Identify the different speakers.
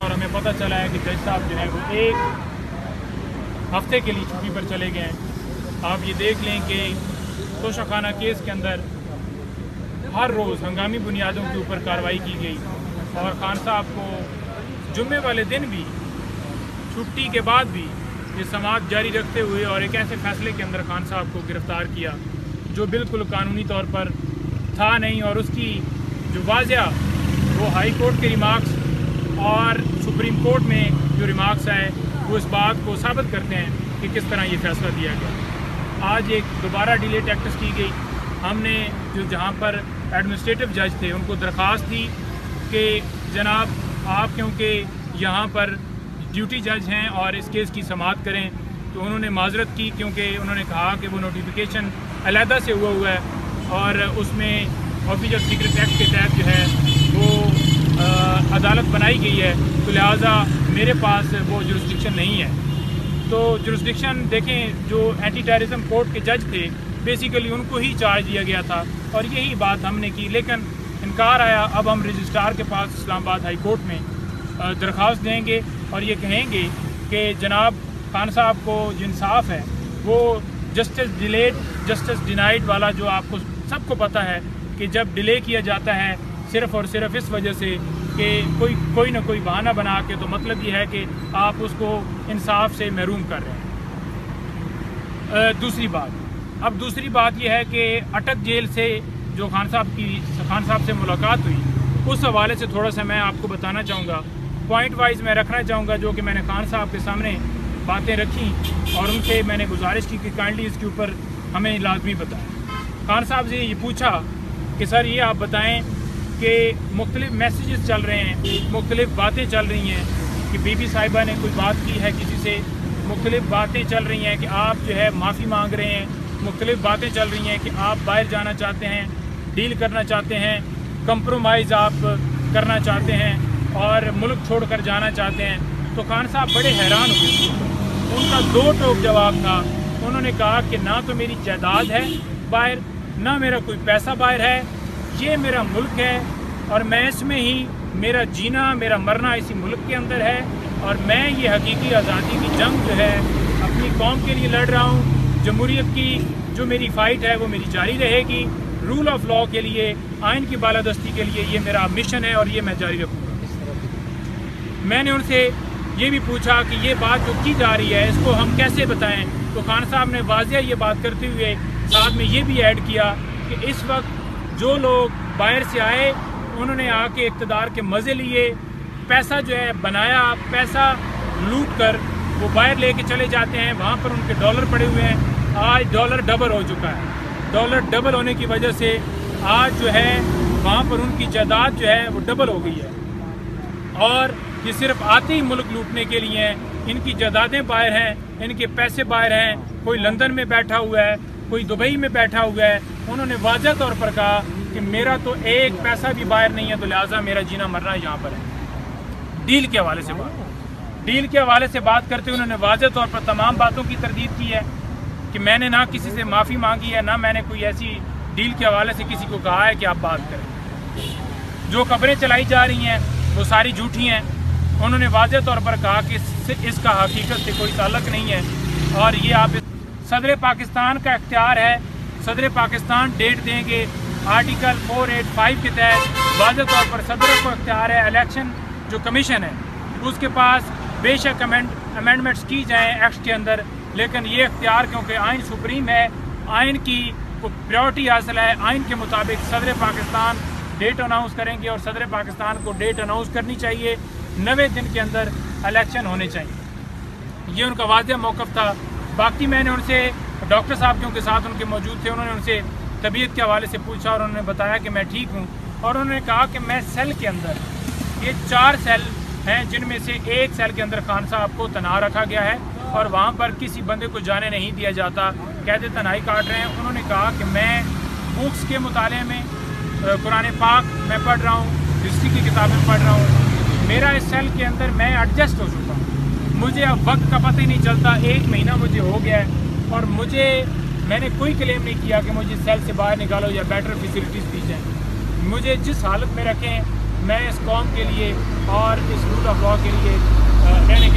Speaker 1: और हमें पता चला है कि जज साहब जो है वो एक हफ्ते के लिए छुट्टी पर चले गए हैं। आप ये देख लें कि तोशाखाना केस के अंदर हर रोज़ हंगामी बुनियादों के ऊपर कार्रवाई की गई और खान साहब को जुम्मे वाले दिन भी छुट्टी के बाद भी ये समाअत जारी रखते हुए और एक ऐसे फैसले के अंदर खान साहब को गिरफ़्तार किया जो बिल्कुल कानूनी तौर पर था नहीं, और उसकी जो वाज़या वो हाई कोर्ट के रिमार्क्स और सुप्रीम कोर्ट में जो रिमार्क्स आए वो इस बात को साबित करते हैं कि किस तरह ये फैसला दिया गया। आज एक दोबारा डिले टैक्टिस की गई। हमने जो जहाँ पर एडमिनिस्ट्रेटिव जज थे उनको दरख्वास्त दी कि जनाब आप क्योंकि यहाँ पर ड्यूटी जज हैं और इस केस की समाअत करें, तो उन्होंने माजरत की क्योंकि उन्होंने कहा कि वो नोटिफिकेशन अलहदा से हुआ है और उसमें ऑफिसर सीक्रेट एक्ट के तहत जो है वो अदालत बनाई गई है, तो लिहाजा मेरे पास वो जुरिस्डिक्शन नहीं है। तो जुरिस्डिक्शन देखें, जो एंटी टेररिज्म कोर्ट के जज थे बेसिकली उनको ही चार्ज दिया गया था और यही बात हमने की, लेकिन इनकार आया। अब हम रजिस्ट्रार के पास इस्लामाबाद हाई कोर्ट में दरख्वास्त देंगे और ये कहेंगे कि जनाब खान साहब को जो इंसाफ है वो जस्टिस डिलेड जस्टिस डिनाइड वाला, जो आपको सबको पता है कि जब डिले किया जाता है सिर्फ़ और सिर्फ इस वजह से कि कोई ना कोई बहाना बना के, तो मतलब ये है कि आप उसको इंसाफ से महरूम कर रहे हैं। दूसरी बात यह है कि अटक जेल से जो खान साहब से मुलाकात हुई, उस हवाले से थोड़ा सा मैं आपको बताना चाहूँगा। पॉइंट वाइज मैं रखना चाहूँगा जो कि मैंने खान साहब के सामने बातें रखी और उनसे मैंने गुजारिश की कि काइंडली इसके ऊपर हमें लाजमी बताएं। खान साहब से ये पूछा कि सर ये आप बताएं कि मुख्तलिफ मैसेजेस चल रहे हैं, मुख्तलिफ बातें चल रही हैं कि बीबी साहिबा ने कोई बात की है किसी से, मुख्तलिफ बातें चल रही हैं कि आप जो है माफ़ी मांग रहे हैं, मुख्तलिफ बातें चल रही हैं कि आप बाहर जाना चाहते हैं, डील करना चाहते हैं, कंप्रोमाइज़ आप करना चाहते हैं और मुल्क छोड़ कर जाना चाहते हैं। तो खान साहब बड़े हैरान हुए। उनका दो टोक जवाब था। उन्होंने कहा कि ना तो मेरी जायदाद है बाहर, ना मेरा कोई पैसा बाहर है, ये मेरा मुल्क है और मैं इसमें ही मेरा जीना मेरा मरना इसी मुल्क के अंदर है और मैं ये हकीकी आज़ादी की जंग जो है अपनी कौम के लिए लड़ रहा हूँ। जमहूरियत की जो मेरी फ़ाइट है वो मेरी जारी रहेगी। रूल ऑफ लॉ के लिए, आइन की बालादस्ती के लिए ये मेरा मिशन है और ये मैं जारी रखूँगा। मैंने उनसे ये भी पूछा कि ये बात जो की जा रही है इसको हम कैसे बताएं, तो खान साहब ने वाज़िया ये बात करते हुए साथ में ये भी ऐड किया कि इस वक्त जो लोग बाहर से आए उन्होंने आके इक़्तिदार के मज़े लिए, पैसा जो है बनाया, पैसा लूट कर वो बाहर लेके चले जाते हैं, वहाँ पर उनके डॉलर पड़े हुए हैं। आज डॉलर डबल हो चुका है। डॉलर डबल होने की वजह से आज जो है वहाँ पर उनकी जायदाद जो है वो डबल हो गई है और ये सिर्फ आते ही मुल्क लूटने के लिए हैं। इनकी जायदादें बाहर हैं, इनके पैसे बाहर हैं, कोई लंदन में बैठा हुआ है, कोई दुबई में बैठा हुआ है। उन्होंने वाज़ह तौर पर कहा कि मेरा तो एक पैसा भी बाहर नहीं है, तो लिहाजा मेरा जीना मरना यहाँ पर है। डील के हवाले से बात करते हुए उन्होंने वाज़ह तौर पर तमाम बातों की तरदीद की है कि मैंने ना किसी से माफ़ी मांगी है, ना मैंने कोई ऐसी डील के हवाले से किसी को कहा है कि आप बात करें। जो खबरें चलाई जा रही हैं वो सारी झूठी हैं। उन्होंने वाज़ह तौर पर कहा कि इसका हकीकत से कोई ताल्लुक़ नहीं है और ये आप सदर पाकिस्तान का इख्तियार है। सदर पाकिस्तान डेट देंगे। आर्टिकल 485 के तहत वाज़ह तौर पर सदर को इख्तियार है। इलेक्शन जो कमीशन है उसके पास बेशक अमेंडमेंट्स की जाएँ एक्ट के अंदर, लेकिन ये इख्तियार क्योंकि आइन सुप्रीम है, आइन की प्रायोरिटी हासिल है, आइन के मुताबिक सदर पाकिस्तान डेट अनाउंस करेंगे और सदर पाकिस्तान को डेट अनाउंस करनी चाहिए। 90 दिन के अंदर इलेक्शन होने चाहिए। ये उनका वाज़ह मौक़िफ़ था। बाकी मैंने उनसे डॉक्टर साहब क्योंकि साथ उनके मौजूद थे, उन्होंने उनसे तबीयत के हवाले से पूछा और उन्होंने बताया कि मैं ठीक हूँ और उन्होंने कहा कि मैं सेल के अंदर, ये 4 सेल हैं जिनमें से एक सेल के अंदर खान साहब को तनहा रखा गया है और वहाँ पर किसी बंदे को जाने नहीं दिया जाता, कहते तन्हाई काट रहे हैं। उन्होंने कहा कि मैं बुक्स के मुताले में कुरान पाक मैं पढ़ रहा हूँ, हिस्ट्री की किताबें पढ़ रहा हूँ। मेरा इस सेल के अंदर मैं एडजस्ट हो चुका हूँ, मुझे अब वक्त का पता ही नहीं चलता। 1 महीना मुझे हो गया है और मैंने कोई क्लेम नहीं किया कि मुझे सेल से बाहर निकालो या बेटर फैसिलिटीज़ दी जाएँ। मुझे जिस हालत में रखें میں اس قوم کے لیے اور اس رول آف لا کے لیے رہنے